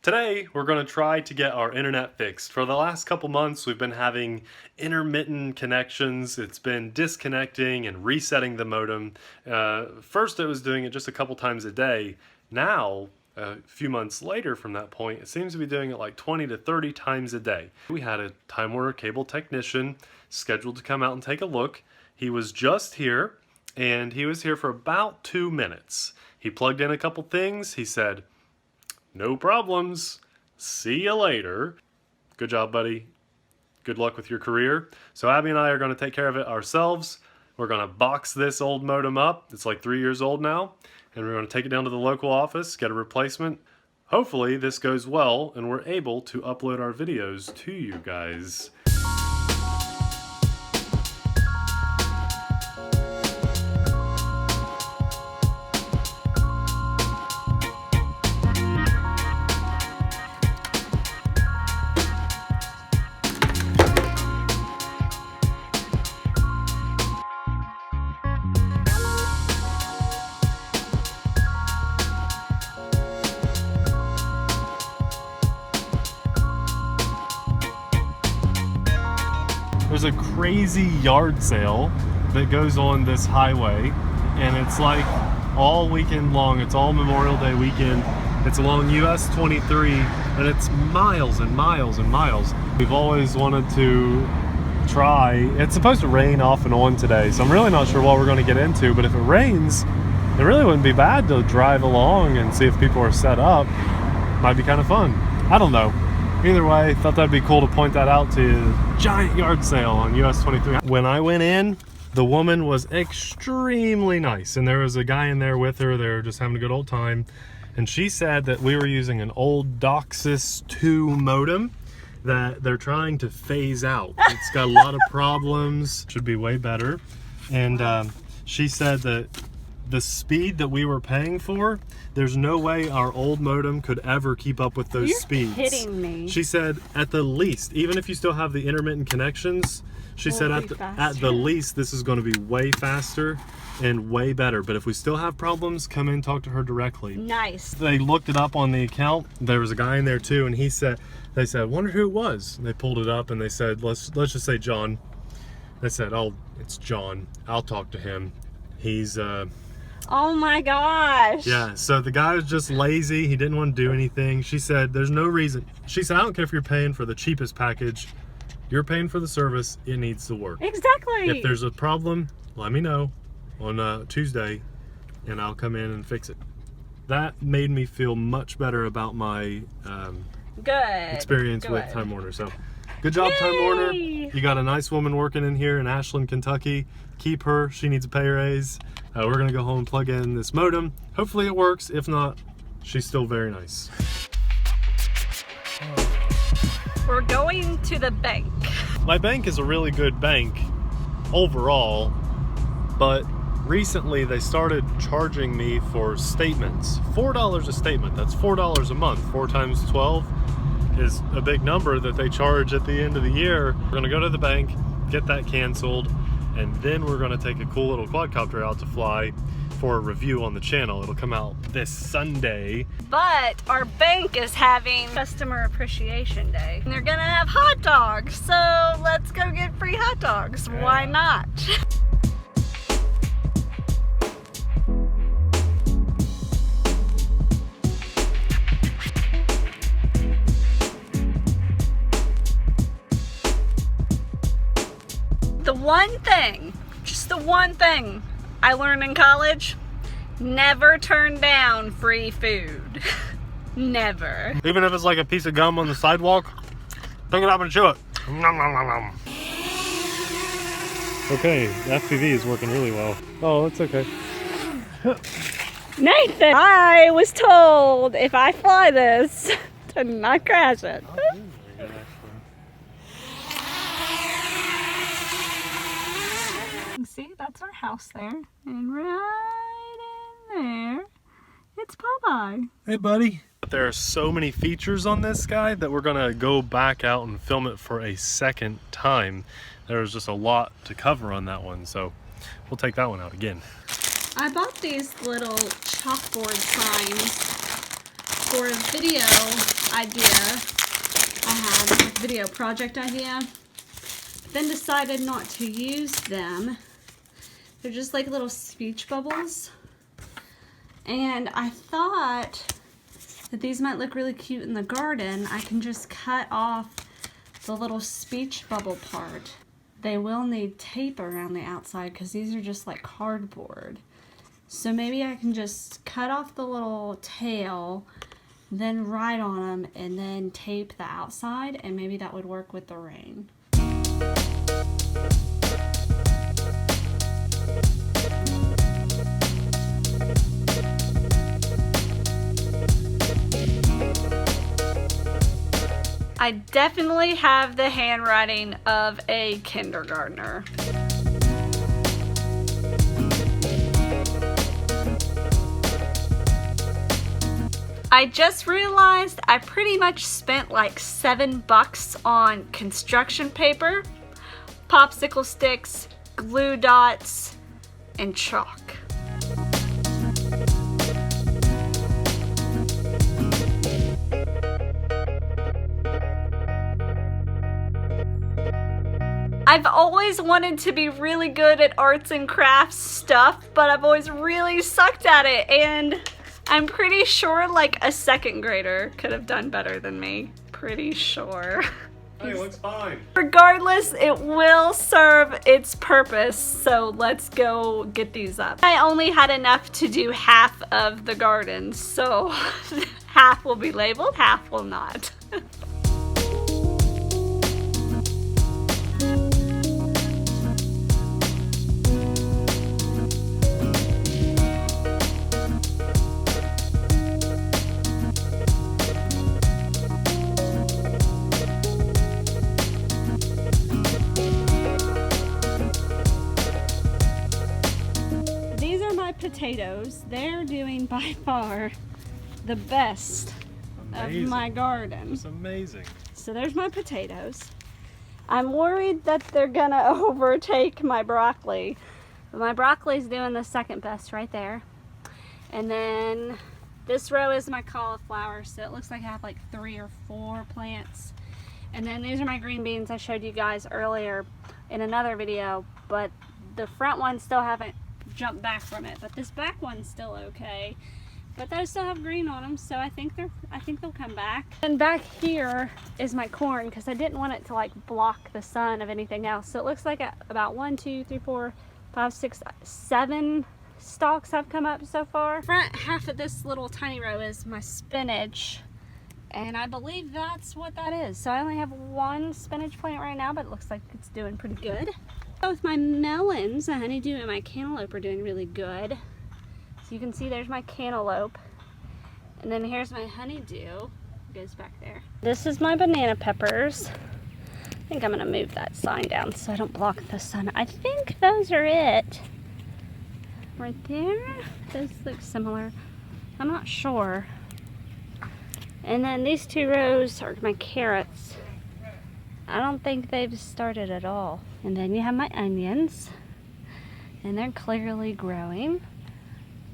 Today, we're going to try to get our internet fixed. For the last couple months, we've been having intermittent connections. It's been disconnecting and resetting the modem. First, it was doing it just a couple times a day. Now, a few months later from that point, it seems to be doing it like 20 to 30 times a day. We had a Time Warner cable technician scheduled to come out and take a look. He was just here, and he was here for about 2 minutes. He plugged in a couple things. He said, "No problems. See you later." Good job, buddy. Good luck with your career. So Abby and I are going to take care of it ourselves. We're going to box this old modem up. It's like 3 years old now. And we're going to take it down to the local office, get a replacement. Hopefully this goes well and we're able to upload our videos to you guys. There's a crazy yard sale that goes on this highway, and it's like all weekend long. It's all Memorial Day weekend. It's along US 23, and it's miles and miles and miles. We've always wanted to try. It's supposed to rain off and on today, so I'm really not sure what we're going to get into, but if it rains, it really wouldn't be bad to drive along and see if people are set up. Might be kind of fun. I don't know. Either way, thought that'd be cool to point that out to you. Giant yard sale on US 23. When I went in, the woman was extremely nice, and there was a guy in there with her. They were just having a good old time, and she said that we were using an old DOCSIS 2 modem that they're trying to phase out. It's got a lot of problems. Should be way better. And she said that the speed that we were paying for, there's no way our old modem could ever keep up with those speeds. You're kidding me. She said at the least, even if you still have the intermittent connections, she said at the least this is going to be way faster and way better. But if we still have problems, come in and talk to her directly. Nice. They looked it up on the account. There was a guy in there too, and they said, "Wonder who it was." And they pulled it up and they said, let's just say John. They said, "Oh, it's John. I'll talk to him. He's Oh my gosh." Yeah, so the guy was just lazy. He didn't want to do anything. She said, "There's no reason." She said, "I don't care if you're paying for the cheapest package. You're paying for the service. It needs to work. Exactly. If there's a problem, let me know on Tuesday, and I'll come in and fix it." That made me feel much better about my experience with Time Warner. So, good job, Time Warner. You got a nice woman working in here in Ashland, Kentucky. Keep her. She needs a pay raise. We're going to go home and plug in this modem. Hopefully it works. If not, she's still very nice. We're going to the bank. My bank is a really good bank overall, but recently they started charging me for statements. $4 a statement. That's $4 a month. 4 times 12 is a big number that they charge at the end of the year. We're going to go to the bank, get that canceled, and then we're going to take a cool little quadcopter out to fly for a review on the channel. It'll come out this Sunday. But our bank is having Customer Appreciation Day. And they're going to have hot dogs, so let's go get free hot dogs. Yeah. Why not? Just the one thing I learned in college: never turn down free food. Never. Even if it's like a piece of gum on the sidewalk, pick it up and chew it. Nom, nom, nom, nom. Okay, the FPV is working really well. Oh, it's okay. Nathan, I was told if I fly this to not crash it. See, that's our house there, and right in there, it's Popeye. Hey, buddy. There are so many features on this guy that we're gonna go back out and film it for a second time. There's just a lot to cover on that one, so we'll take that one out again. I bought these little chalkboard signs for a video idea I had, a video project idea, but then decided not to use them. They're just like little speech bubbles. And I thought that these might look really cute in the garden. I can just cut off the little speech bubble part. They will need tape around the outside because these are just like cardboard. So maybe I can just cut off the little tail, then write on them, and then tape the outside, and maybe that would work with the rain. I definitely have the handwriting of a kindergartner. I just realized I pretty much spent like $7 on construction paper, popsicle sticks, glue dots, and chalk. I've always wanted to be really good at arts and crafts stuff, but I've always really sucked at it, and I'm pretty sure like a second grader could have done better than me. Pretty sure. Hey, it looks fine. Regardless, it will serve its purpose, so let's go get these up. I only had enough to do half of the garden, so half will be labeled, half will not. Potatoes. They're doing by far the best of my garden. It's amazing. So there's my potatoes. I'm worried that they're gonna overtake my broccoli. But my broccoli's doing the second best right there. And then this row is my cauliflower, so it looks like I have like 3 or 4 plants. And then these are my green beans I showed you guys earlier in another video, but the front ones still haven't jump back from it, but this back one's still okay, but those still have green on them, so I think they'll come back. And back here is my corn, because I didn't want it to like block the sun of anything else. So it looks like about 1, 2, 3, 4, 5, 6, 7 stalks have come up so far. Front half of this little tiny row is my spinach, and I believe that's what that is. So I only have 1 spinach plant right now, but it looks like it's doing pretty good. Both my melons, the honeydew and my cantaloupe, are doing really good. So you can see there's my cantaloupe. And then here's my honeydew. It goes back there. This is my banana peppers. I think I'm gonna move that sign down so I don't block the sun. I think those are it. Right there. Those look similar. I'm not sure. And then these 2 rows are my carrots. I don't think they've started at all. And then you have my onions, and they're clearly growing.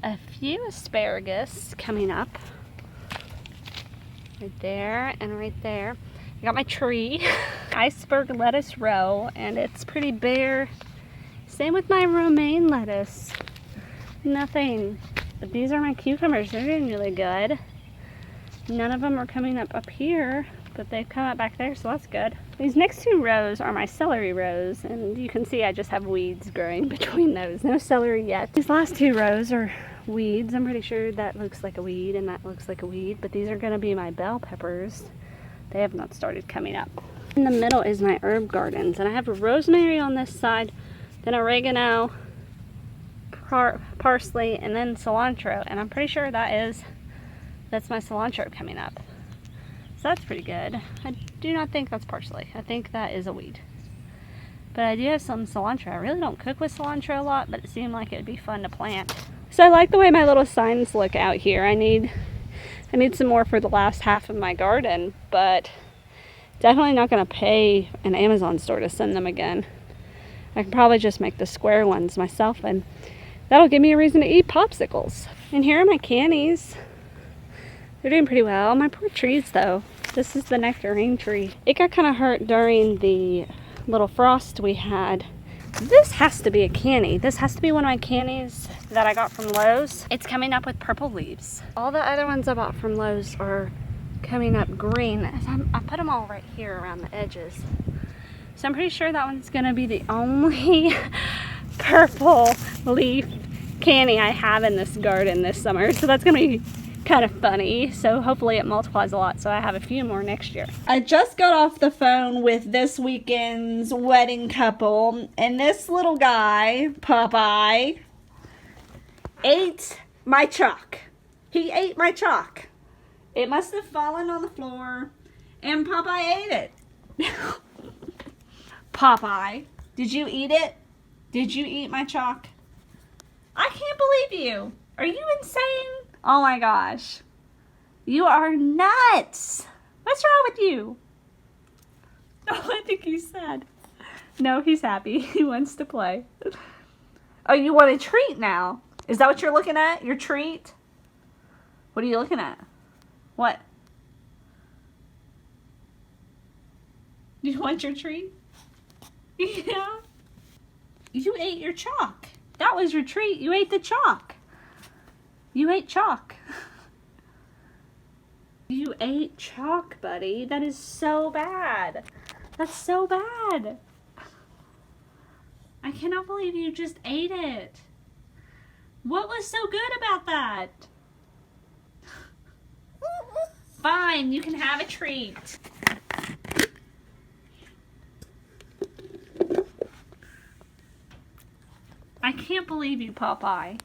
A few asparagus coming up. Right there and right there. I got my tree, iceberg lettuce row, and it's pretty bare. Same with my romaine lettuce. Nothing. But these are my cucumbers. They're doing really good. None of them are coming up here, but they've come up back there, so that's good. These next 2 rows are my celery rows, and you can see I just have weeds growing between those. No celery yet. These last 2 rows are weeds. I'm pretty sure that looks like a weed and that looks like a weed, but these are gonna be my bell peppers. They have not started coming up. In the middle is my herb gardens, and I have rosemary on this side, then oregano, parsley, and then cilantro, and I'm pretty sure that's my cilantro coming up. So that's pretty good. I do not think that's parsley. I think that is a weed. But I do have some cilantro. I really don't cook with cilantro a lot, but it seemed like it would be fun to plant. So I like the way my little signs look out here. I need some more for the last half of my garden, but definitely not going to pay an Amazon store to send them again. I can probably just make the square ones myself, and that'll give me a reason to eat popsicles. And here are my cannies. They're doing pretty well. My poor trees, though. This is the nectarine tree. It got kind of hurt during the little frost we had. This has to be a canny. This has to be one of my cannies that I got from Lowe's. It's coming up with purple leaves. All the other ones I bought from Lowe's are coming up green. I put them all right here around the edges. So I'm pretty sure that one's gonna be the only purple leaf canny I have in this garden this summer. So that's gonna be kind of funny. So hopefully it multiplies a lot so I have a few more next year. I just got off the phone with this weekend's wedding couple, and this little guy, Popeye, ate my chalk. He ate my chalk. It must have fallen on the floor and Popeye ate it. Popeye, did you eat it? Did you eat my chalk? I can't believe you. Are you insane? Oh my gosh. You are nuts. What's wrong with you? Oh, I think he's sad. No, he's happy. He wants to play. Oh, you want a treat now? Is that what you're looking at? Your treat? What are you looking at? What? You want your treat? Yeah. You ate your chalk. That was your treat. You ate the chalk. You ate chalk. You ate chalk, buddy. That is so bad. That's so bad. I cannot believe you just ate it. What was so good about that? Fine, you can have a treat. I can't believe you, Popeye.